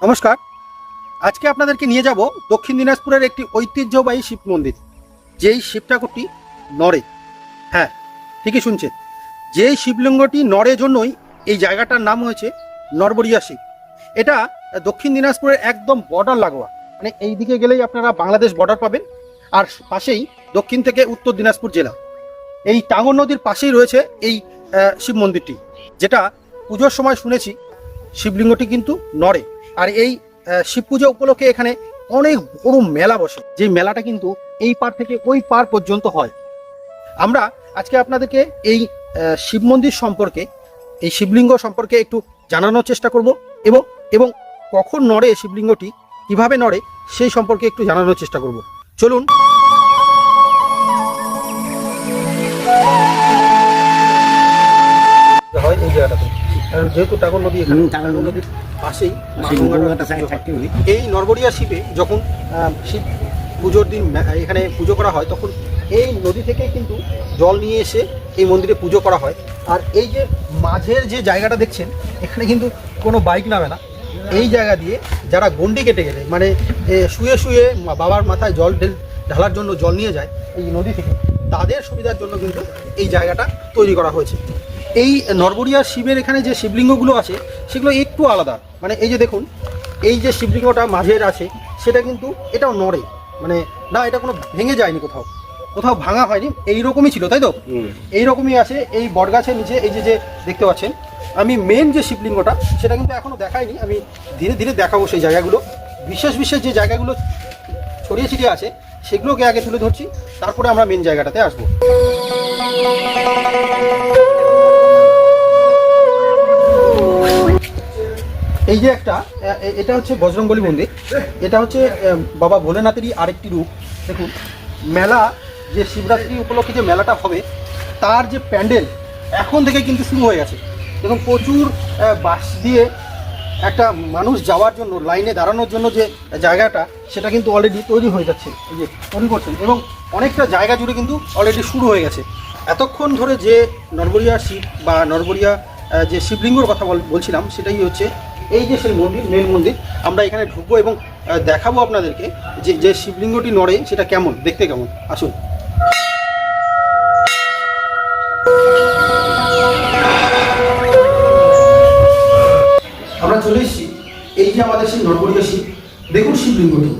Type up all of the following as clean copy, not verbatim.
নমস্কার। আজকে আপনাদেরকে নিয়ে যাব দক্ষিণ দিনাজপুরের একটি ঐতিহ্যবাহী শিব মন্দির, যেই শিব ঠাকুরটি নড়ে। হ্যাঁ, ঠিকই শুনছেন, যেই শিবলিঙ্গটি নড়ে জন্যই এই জায়গাটার নাম হয়েছে নরবরিয়া শিব। এটা দক্ষিণ দিনাজপুরের একদম বর্ডার লাগোয়া, মানে এই দিকে গেলেই আপনারা বাংলাদেশ বর্ডার পাবেন, আর পাশেই দক্ষিণ থেকে উত্তর দিনাজপুর জেলা। এই টাঙ্গর নদীর পাশেই রয়েছে এই শিব মন্দিরটি, যেটা পুজোর সময় শুনেছি শিবলিঙ্গটি কিন্তু নড়ে। আর এই শিব পুজো উপলক্ষে এখানে অনেক বড় মেলা বসে, যে মেলাটা কিন্তু এই পার থেকে ওই পার পর্যন্ত হয়। আমরা আজকে আপনাদেরকে এই শিব মন্দির সম্পর্কে, এই শিবলিঙ্গ সম্পর্কে একটু জানানোর চেষ্টা করব, এবং এবং কখন নড়ে শিবলিঙ্গটি, কিভাবে নড়ে সেই সম্পর্কে একটু জানানোর চেষ্টা করব। চলুন। হয় এই জায়গাটাতে, কারণ যেহেতু টাঙ্গর নদী, টাঙ্গর নদীর পাশেই এই নরবরিয়া শিবে যখন শিব পুজোর দিন এখানে পুজো করা হয়, তখন এই নদী থেকে কিন্তু জল নিয়ে এসে এই মন্দিরে পুজো করা হয়। আর এই যে মাঝের যে জায়গাটা দেখছেন, এখানে কিন্তু কোনো বাইক নামে না। এই জায়গা দিয়ে যারা গন্ডি কেটে গেলে, মানে শুয়ে শুয়ে বাবার মাথায় জল ঢালার জন্য জল নিয়ে যায় এই নদী থেকে, তাদের সুবিধার জন্য কিন্তু এই জায়গাটা তৈরি করা হয়েছে। এই নরবরিয়া শিবের এখানে যে শিবলিঙ্গগুলো আছে সেগুলো একটু আলাদা। মানে এই যে দেখুন, এই যে শিবলিঙ্গটা মাঝের আছে সেটা কিন্তু এটাও নড়ে, মানে না, এটা কোনো ভেঙে যায়নি, কোথাও ভাঙা হয়নি, এইরকমই ছিল, তাই তো? এইরকমই আছে এই বটগাছের নিচে। এই যে দেখতে পাচ্ছেন, আমি মেন যে শিবলিঙ্গটা সেটা কিন্তু এখনো দেখাইনি, আমি ধীরে ধীরে দেখাবো সেই জায়গাগুলো। বিশেষ বিশেষ যে জায়গাগুলো ছড়িয়ে ছিটিয়ে আছে সেগুলোকে আগে তুলে ধরছি, তারপরে আমরা মেন জায়গাটাতে আসবো। এই যে এটা হচ্ছে বজরংবলী মন্দির, এটা হচ্ছে বাবা ভোলেনাথেরই আরেকটি রূপ। দেখুন, মেলা যে শিবরাত্রি উপলক্ষে যে মেলাটা হবে, তার যে প্যান্ডেল এখন থেকে কিন্তু শুরু হয়ে গেছে। দেখুন, প্রচুর বাস দিয়ে একটা মানুষ যাওয়ার জন্য, লাইনে দাঁড়ানোর জন্য যে জায়গাটা, সেটা কিন্তু অলরেডি তৈরি হয়ে যাচ্ছে, এই যে তৈরি করছেন, এবং অনেকটা জায়গা জুড়ে কিন্তু অলরেডি শুরু হয়ে গেছে। এতক্ষণ ধরে যে নরবরিয়া শিব বা নরবরিয়া যে শিবলিঙ্গর কথা বলছিলাম, সেটাই হচ্ছে এই যে সেই মন্দির, মেন মন্দির। আমরা এখানে ঢুকবো এবং দেখাবো আপনাদেরকে যে শিবলিঙ্গটি নড়ে সেটা কেমন দেখতে, কেমন। আসুন। আমরা চলে এসেছি, এই যে আমাদের সেই নরবরিয়া শিব। দেখুন শিবলিঙ্গটি,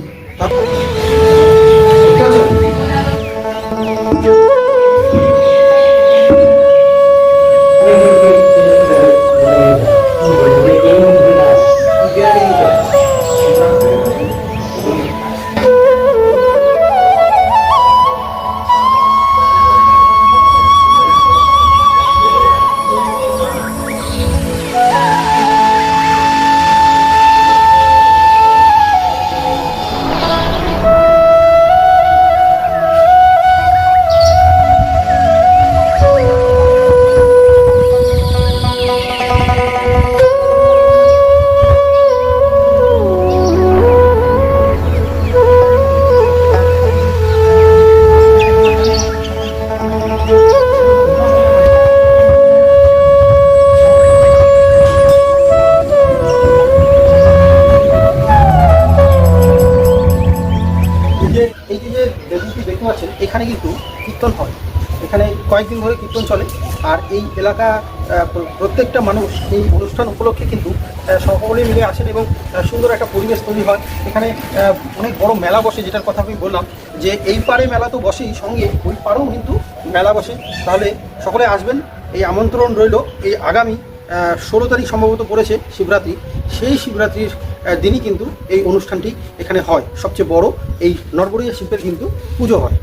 এখানে কিন্তু কীর্তন হয়, এখানে কয়েকদিন ধরে কীর্তন চলে। আর এই এলাকা প্রত্যেকটা মানুষ এই অনুষ্ঠান উপলক্ষে কিন্তু সকলে মিলে আসেন, এবং সুন্দর একটা পরিবেশ তৈরি হয়। এখানে অনেক বড় মেলা বসে, যেটার কথা আমি বললাম, যে এই পারে মেলা তো বসেই, সঙ্গে ওই পারেও কিন্তু মেলা বসে। তাহলে সকলে আসবেন, এই আমন্ত্রণ রইল। এই আগামী 16 তারিখ সম্ভবত পড়েছে শিবরাত্রি, সেই শিবরাত্রির দিনই কিন্তু এই অনুষ্ঠানটি এখানে হয়। সবচেয়ে বড় এই নরবরিয়া শিবের কিন্তু পুজো হয়।